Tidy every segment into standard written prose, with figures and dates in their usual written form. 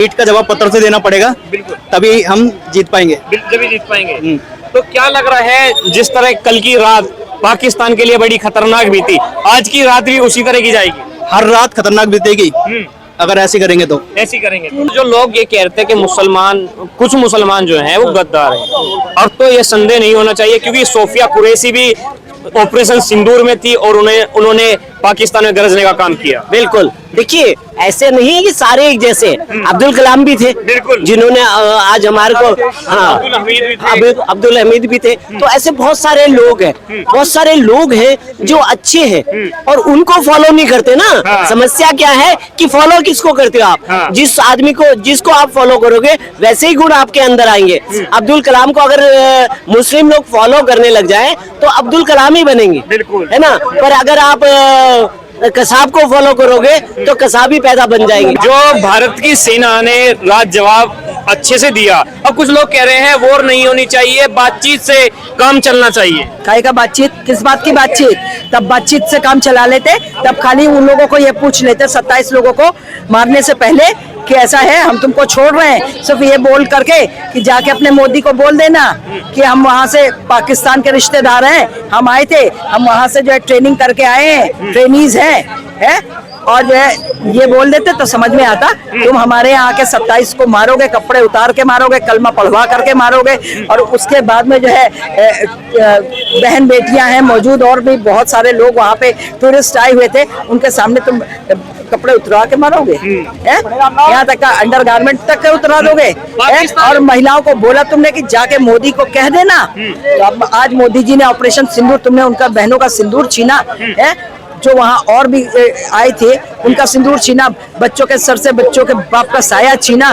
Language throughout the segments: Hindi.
ईट का जवाब पत्थर से देना पड़ेगा, बिल्कुल, तभी हम जीत पाएंगे। जब जीत पाएंगे। तो क्या लग रहा है, जिस तरह कल की रात पाकिस्तान के लिए बड़ी खतरनाक बीती, आज की रात भी उसी तरह की जाएगी? हर रात खतरनाक बीतेगी अगर ऐसे करेंगे तो। ऐसी करेंगे जो लोग ये कहते हैं कि मुसलमान, कुछ मुसलमान जो हैं वो गद्दार हैं, और तो ये संदेह नहीं होना चाहिए क्योंकि सोफिया कुरैशी भी ऑपरेशन सिंदूर में थी और उन्होंने पाकिस्तान में गरजने का काम किया। बिल्कुल, देखिए ऐसे नहीं है कि सारे एक जैसे। अब्दुल कलाम भी थे, बिल्कुल, जिन्होंने आज हमारे को, हाँ, अब्दुल हमीद भी थे। तो ऐसे बहुत सारे लोग हैं, बहुत सारे लोग हैं जो अच्छे हैं और उनको फॉलो नहीं करते ना। हाँ। समस्या क्या है कि फॉलो किसको करते हो आप? हाँ। जिस आदमी को, जिसको आप फॉलो करोगे वैसे ही गुण आपके अंदर आएंगे। अब्दुल कलाम को अगर मुस्लिम लोग फॉलो करने लग जाए तो अब्दुल कलाम ही बनेंगे, बिल्कुल, है ना। पर अगर आप कसाब को फॉलो करोगे तो कसाब ही पैदा बन जाएंगे। जो भारत की सेना ने रात जवाब अच्छे से दिया। अब कुछ लोग कह रहे हैं वॉर नहीं होनी चाहिए, बातचीत से काम चलना चाहिए। काहे का बातचीत? किस बात की बातचीत? तब बातचीत से काम चला लेते, तब खाली उन लोगों को ये पूछ लेते 27 लोगों को मारने से पहले कि ऐसा है, हम तुमको छोड़ रहे हैं, सिर्फ ये बोल करके कि जाके अपने मोदी को बोल देना कि हम वहाँ से पाकिस्तान के रिश्तेदार हैं, हम आए थे, हम वहाँ से जो है ट्रेनिंग करके आए हैं, ट्रेनीज हैं, और जो है ये बोल देते तो समझ में आता। तुम हमारे यहाँ के 27 को मारोगे, कपड़े उतार के मारोगे, कलमा पढ़वा करके मारोगे, और उसके बाद में जो है बहन बेटियां हैं मौजूद, और भी बहुत सारे लोग वहाँ पे टूरिस्ट आए हुए थे, उनके सामने तुम कपड़े उतरा के मारोगे? यहाँ तक का अंडरगारमेंट तक उतरा दोगे? और महिलाओं को बोला तुमने कि जाके मोदी को कह देना। तो अब आज मोदी जी ने ऑपरेशन सिंदूर, तुमने उनका बहनों का सिंदूर छीना है, जो वहाँ और भी आए थे उनका सिंदूर छीना, बच्चों के सर से बच्चों के बाप का साया छीना,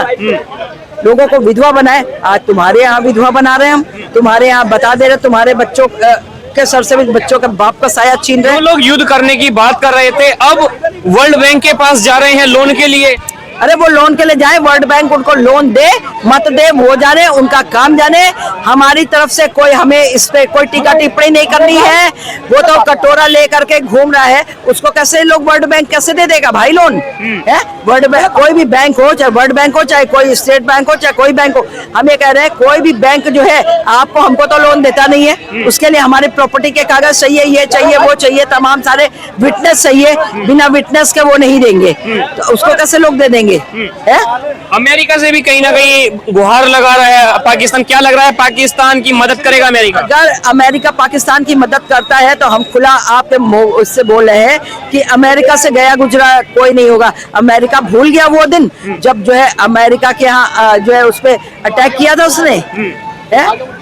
लोगों को विधवा बनाए। आज तुम्हारे यहाँ विधवा बना रहे हैं हम, तुम्हारे यहाँ बता दे रहे, तुम्हारे बच्चों के सर से भी बच्चों के बाप का साया छीन रहे हैं। लोग युद्ध करने की बात कर रहे थे, अब वर्ल्ड बैंक के पास जा रहे हैं लोन के लिए। अरे वो लोन के लिए जाए, वर्ल्ड बैंक उनको लोन दे मत दे वो जाने, उनका काम जाने। हमारी तरफ से कोई, हमें इस पे कोई टीका टिप्पणी नहीं करनी है। वो तो कटोरा लेकर के घूम रहा है, उसको कैसे लोग वर्ल्ड बैंक कैसे दे देगा भाई लोन? है वर्ल्ड बैंक, कोई भी बैंक हो, चाहे वर्ल्ड बैंक हो, चाहे कोई स्टेट बैंक हो, चाहे कोई बैंक हो, हम ये कह रहे हैं कोई भी बैंक जो है आपको, हमको तो लोन देता नहीं है। उसके लिए हमारी प्रॉपर्टी के कागज चाहिए, ये चाहिए, वो चाहिए, तमाम सारे विटनेस चाहिए, बिना विटनेस के वो नहीं देंगे, तो उसको कैसे लोग दे देंगे? अमेरिका से भी कहीं ना कहीं गुहार लगा रहा है पाकिस्तान। क्या लग रहा है, पाकिस्तान की मदद करेगा अमेरिका? अगर अमेरिका पाकिस्तान की मदद करता है तो हम खुला आपके उससे बोल रहे हैं कि अमेरिका से गया गुजरा कोई नहीं होगा। अमेरिका भूल गया वो दिन जब जो है अमेरिका के यहाँ जो है उस पर अटैक किया था उसने,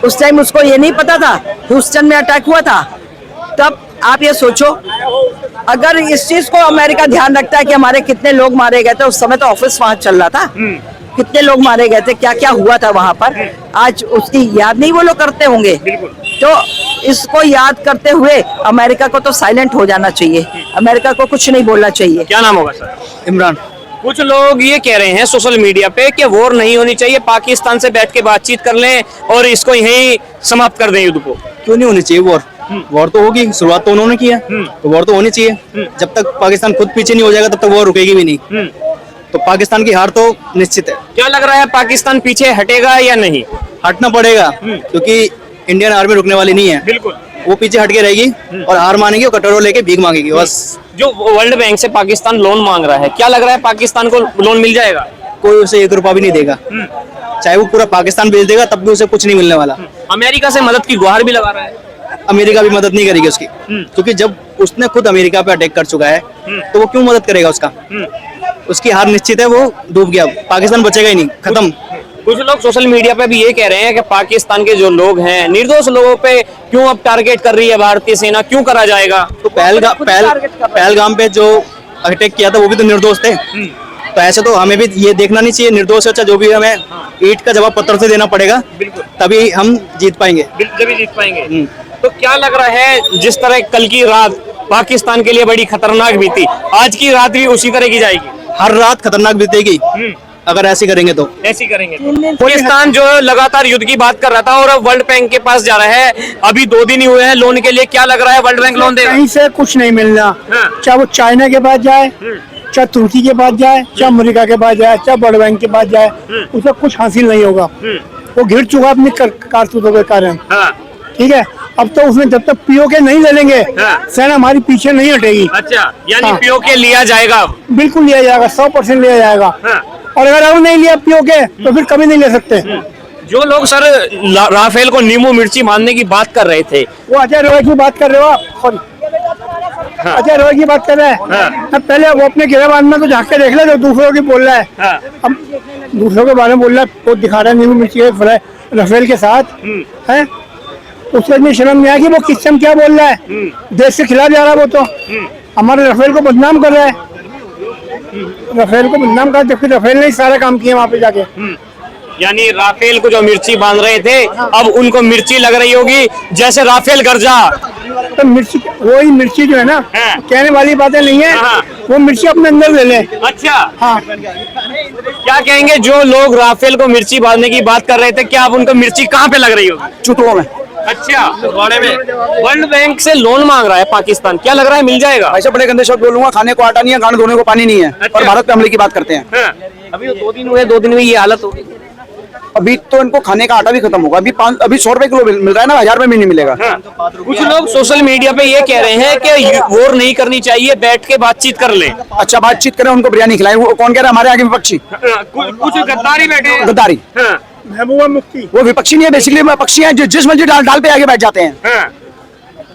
उस टाइम उसको ये नहीं पता था ह्यूस्टन में अटैक हुआ था। तब आप ये सोचो, अगर इस चीज को अमेरिका ध्यान रखता है कि हमारे कितने लोग मारे गए थे, उस समय तो ऑफिस वहां चल रहा था, कितने लोग मारे गए थे, क्या क्या हुआ था वहां पर, आज उसकी याद नहीं वो लोग करते होंगे। तो इसको याद करते हुए अमेरिका को तो साइलेंट हो जाना चाहिए, अमेरिका को कुछ नहीं बोलना चाहिए। क्या नाम होगा सर? इमरान। कुछ लोग ये कह रहे हैं सोशल मीडिया पे कि वॉर नहीं होनी चाहिए, पाकिस्तान से बैठ के बातचीत कर लें और इसको यहीं समाप्त कर दें युद्ध को। क्यों नहीं होनी चाहिए वॉर? वॉर तो होगी, शुरुआत तो उन्होंने किया, तो वॉर तो होनी चाहिए। जब तक पाकिस्तान खुद पीछे नहीं हो जाएगा तब तक वॉर रुकेगी भी नहीं। तो पाकिस्तान की हार तो निश्चित है। क्या लग रहा है, पाकिस्तान पीछे हटेगा या नहीं? हटना पड़ेगा, क्योंकि इंडियन आर्मी रुकने वाली नहीं है। बिल्कुल, वो पीछे हट के रहेगी और हार मानेगी और कटोरा लेके भीख मांगेगी बस। जो वर्ल्ड बैंक से पाकिस्तान लोन मांग रहा है, क्या लग रहा है पाकिस्तान को लोन मिल जाएगा? कोई उसे 1 रुपया भी नहीं देगा, चाहे वो पूरा पाकिस्तान बेच देगा तब भी उसे कुछ नहीं मिलने वाला। अमेरिका से मदद की गुहार भी लगा रहा है। अमेरिका भी मदद नहीं करेगी उसकी, क्योंकि जब उसने खुद अमेरिका पे अटैक कर चुका है तो वो क्यों मदद करेगा उसका? उसकी हार निश्चित है, वो डूब गया, पाकिस्तान बचेगा ही नहीं, खत्म। कुछ लोग सोशल मीडिया पे भी ये कह रहे हैं कि पाकिस्तान के जो लोग हैं, निर्दोष लोगों पे क्यों अब टारगेट कर रही है भारतीय सेना, क्यों करा जाएगा? तो पहलगाम पे जो अटैक किया था वो भी तो निर्दोष थे। तो ऐसे तो हमें भी ये देखना नहीं चाहिए, निर्दोष अच्छा जो भी, हमें ईट का जवाब पत्थर से देना पड़ेगा, तभी हम जीत पाएंगे। जब जीत पाएंगे। तो क्या लग रहा है, जिस तरह कल की रात पाकिस्तान के लिए बड़ी खतरनाक बीती, आज की रात भी उसी तरह की जाएगी? हर रात खतरनाक बीतेगी अगर ऐसे करेंगे तो। ऐसी करेंगे। पाकिस्तान जो लगातार युद्ध की बात कर रहा था और अब वर्ल्ड बैंक के पास जा रहा है, अभी 2 दिन ही हुए हैं लोन के लिए। क्या लग रहा है, वर्ल्ड बैंक लोन देगा? कहीं से कुछ नहीं मिलना, चाहे वो चाइना के पास जाए, चाहे तुर्की के पास जाए, चाहे अमेरिका के पास जाए, चाहे वर्ल्ड बैंक के पास जाए, उसे कुछ हासिल नहीं होगा। वो घिर चुका अपनी कारतूतों के कारण। ठीक है, अब तो उसमें जब तक पीओके नहीं ले लेंगे, सेना हमारी पीछे नहीं हटेगी। अच्छा, यानी हाँ। पीओके लिया जाएगा? बिल्कुल लिया जाएगा, 100% लिया जाएगा। और अगर अब नहीं लिया पीओके तो फिर कभी नहीं ले सकते। जो लोग सर राफेल को नींबू मिर्ची मानने की बात कर रहे थे, वो अजय रोय की बात कर रहे हो आप? सॉरी, अजय रोय की बात कर रहे हैं। अब पहले वो अपने गिरबान में तो झांक के देख ले, जो दूसरों की बोल रहा है। अब दूसरों के बारे में बोल रहा है, वो दिखा रहा है नींबू मिर्ची के राफेल के साथ है। उसको इतनी शर्म नहीं आया कि वो किस टाइम क्या बोल रहा है। देश के खिलाफ जा रहा है वो तो, हमारे राफेल को बदनाम कर रहा है। राफेल को बदनाम कर, जबकि राफेल ने सारे काम किए वहाँ पे जाके। यानी राफेल को जो मिर्ची बांध रहे थे, अब उनको मिर्ची लग रही होगी जैसे राफेल गर्जा। तो मिर्ची, वही मिर्ची जो है ना, कहने वाली बातें नहीं है, वो मिर्ची अपने अंदर ले ले। अच्छा, हाँ, क्या कहेंगे जो लोग राफेल को मिर्ची बांधने की बात कर रहे थे, क्या अब उनको मिर्ची कहाँ पे लग रही होगी? चुटुओं में। अच्छा, घोड़े में। वर्ल्ड बैंक से लोन मांग रहा है पाकिस्तान, क्या लग रहा है मिल जाएगा? ऐसे बड़े गंदे शब्द बोलूंगा, खाने को आटा नहीं है, गांड धोने को पानी नहीं है, और भारत पे हमले की बात करते हैं। अभी 2 दिन हुए, 2 दिन में ये हालत होगी। अभी तो इनको खाने का आटा भी खत्म होगा। अभी 100 रुपए किलो मिल रहा है ना, 1000 रुपए में नहीं मिलेगा। कुछ लोग सोशल मीडिया पे ये कह रहे हैं कि वॉर नहीं करनी चाहिए, बैठ के बातचीत कर लें। अच्छा, बातचीत करें, उनको बिरयानी खिलाएं। वो कौन कह रहा है हमारे आगे विपक्षी? कुछ गद्दारी बैठे हैं। गद्दारी। महबूबा मुफ्ती वो विपक्षी नहीं है, बेसिकली पक्षी हैं, जो जिस मर्जी डाल पे आगे बैठ जाते हैं।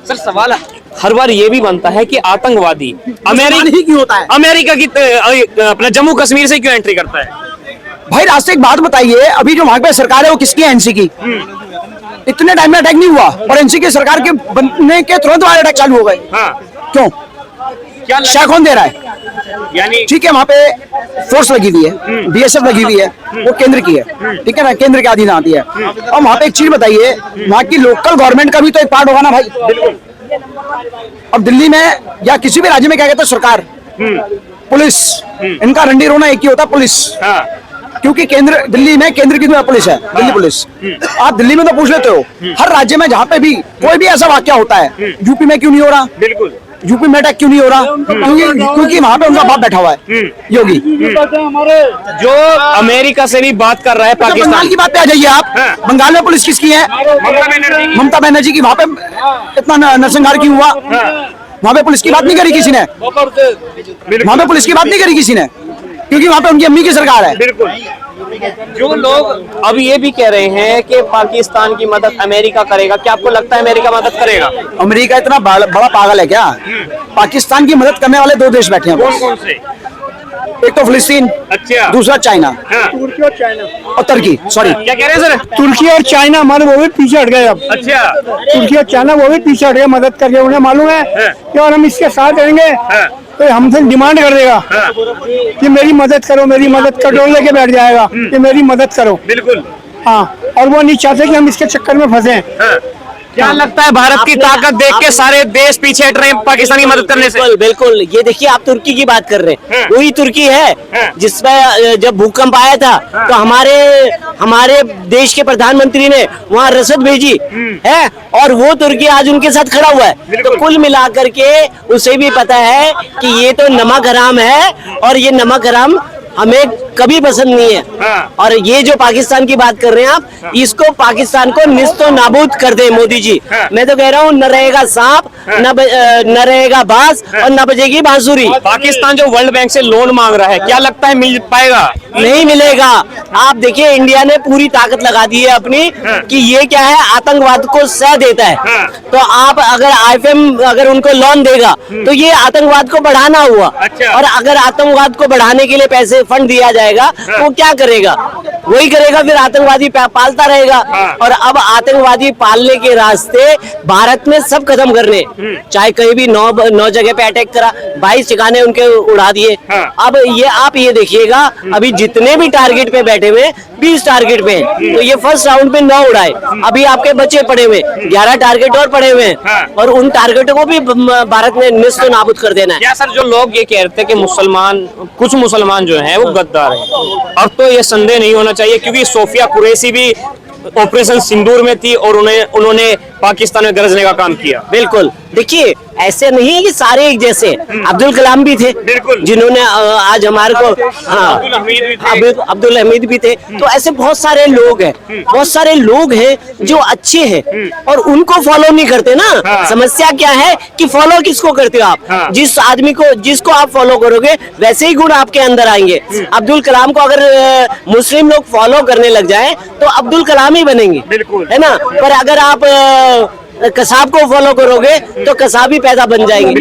सर सवाल हर बार ये भी बनता है कि आतंकवादी ही क्यों होता है? अमेरिका की अपना जम्मू कश्मीर से क्यों एंट्री करता है? भाई रास्ते एक बात बताइए, अभी जो वहां पे सरकार है वो किसकी है? एनसी की। इतने टाइम में अटैक नहीं हुआ, और एनसी की सरकार के बनने के तुरंत बाद अटैक चालू हो गए। क्यों? क्या क्या कौन दे रहा है? यानी ठीक है, वहाँ पे फोर्स लगी हुई है, बीएसएफ लगी हुई है, वो केंद्र की है, ठीक है ना, केंद्र के अधीन आती है। और वहाँ पे एक चीज बताइए, वहाँ की लोकल गवर्नमेंट का भी तो एक पार्ट होगा ना भाई। अब दिल्ली में या किसी भी राज्य में क्या कहते हैं? सरकार, पुलिस, इनका रंडी रोना एक ही होता है, पुलिस। क्योंकि केंद्र, दिल्ली में केंद्र की जो पुलिस है, दिल्ली पुलिस। आप दिल्ली में तो पूछ लेते हो, हर राज्य में जहाँ पे भी कोई भी ऐसा वाक्य होता है, यूपी में क्यों नहीं हो रहा? बिल्कुल, यूपी में अटैक क्यों नहीं हो रहा? क्योंकि वहाँ पे उनका बाप बैठा हुआ है, योगी। जो अमेरिका से भी बात कर रहा है बंगाल पाकिस्तान की बात पे आ जाइए आप। बंगाल में पुलिस किसकी है? ममता बनर्जी की। वहाँ पे इतना नरसंहार क्यों हुआ? वहाँ पे पुलिस की बात नहीं करी किसी ने। वहाँ पे पुलिस की बात नहीं करी किसी ने, क्योंकि वहाँ पे उनकी अम्मी की सरकार है। बिल्कुल। जो लोग अब ये भी कह रहे हैं कि पाकिस्तान की मदद अमेरिका करेगा, क्या आपको लगता है अमेरिका मदद करेगा? अमेरिका इतना बड़ा पागल है क्या? पाकिस्तान की मदद करने वाले 2 देश बैठे हैं बस। कौन से? एक तो फिलिस्तीन, अच्छा, दूसरा चाइना तुर्की और चाइना। और तुर्की। सॉरी, क्या कह रहे हैं सर? तुर्की और चाइना हमारे वो भी पीछे हट गए। अब अच्छा, तुर्की और चाइना वो भी पीछे हट गए मदद करके। उन्हें मालूम है कि और हम इसके साथ रहेंगे तो हमसे डिमांड कर देगा कि मेरी मदद करो, मेरी मदद करो, डोल लेके बैठ जाएगा कि मेरी मदद करो। बिल्कुल। हाँ, और वो नहीं चाहते कि हम इसके चक्कर में फंसे। क्या लगता है भारत की ताकत देख के सारे देश पीछे हट रहे हैं पाकिस्तान की मदद करने से? बिल्कुल बिल्कुल। ये देखिए, आप तुर्की की बात कर रहे हैं, वही तुर्की है जिसमें जब भूकंप आया था तो हमारे देश के प्रधानमंत्री ने वहाँ रसद भेजी है, और वो तुर्की आज उनके साथ खड़ा हुआ है। तो कुल मिलाकर के उसे भी पता है कि ये तो नमक हराम है, और ये नमक हराम हमें कभी पसंद नहीं है। और ये जो पाकिस्तान की बात कर रहे हैं आप, इसको पाकिस्तान को निस्तो नाबूद कर दे मोदी जी। मैं तो कह रहा हूँ, न रहेगा सांप, न रहेगा बांस, और न बजेगी बांसुरी। पाकिस्तान जो वर्ल्ड बैंक से लोन मांग रहा है, क्या लगता है मिल पाएगा? नहीं मिलेगा। आप देखिए, इंडिया ने पूरी ताकत लगा दी है अपनी कि ये क्या है, आतंकवाद को सह देता है। तो आप अगर IMF अगर उनको लोन देगा तो ये आतंकवाद को बढ़ाना हुआ। और अगर आतंकवाद को बढ़ाने के लिए पैसे फंड दिया जाएगा तो वो क्या करेगा? वही करेगा, फिर आतंकवादी पालता रहेगा। और अब आतंकवादी पालने के रास्ते भारत में सब खत्म करने, चाहे कहीं भी 9 जगह पे अटैक करा, 22 ठिकाने उनके उड़ा दिए। अब ये आप ये देखिएगा, अभी जितने भी टारगेट पे बैठे हुए 20 टारगेट पे, तो ये फर्स्ट राउंड में 9 उड़ाए, अभी आपके बच्चे पड़े हुए 11 टारगेट और पड़े हुए हैं, और उन टारगेटों को भी भारत ने निस्तो नाबूद कर देना है। क्या सर, जो लोग ये कह रहे थे कि मुसलमान, कुछ मुसलमान जो हैं वो गद्दार हैं, अब तो ये संदेह नहीं होना चाहिए, क्योंकि सोफिया कुरैशी भी ऑपरेशन सिंदूर में थी और उन्होंने पाकिस्तान में गरजने का काम किया। बिल्कुल, देखिए ऐसे नहीं है कि सारे एक जैसे, अब्दुल कलाम भी थे बिल्कुल। जिन्होंने आज हमारे को, हाँ, अब्दुल हमीद भी थे। अब्दुल हमीद भी थे। तो ऐसे बहुत सारे लोग हैं, बहुत सारे लोग हैं जो अच्छे हैं और उनको फॉलो नहीं करते ना। हाँ। समस्या क्या है कि फॉलो किसको करते हो आप? हाँ। जिस आदमी को, जिसको आप फॉलो करोगे वैसे ही गुण आपके अंदर आएंगे। अब्दुल कलाम को अगर मुस्लिम लोग फॉलो करने लग जाएं तो अब्दुल कलाम ही बनेंगे, बिल्कुल। है ना। पर अगर आप कसाब को फॉलो करोगे तो कसाब ही पैदा बन जाएंगे।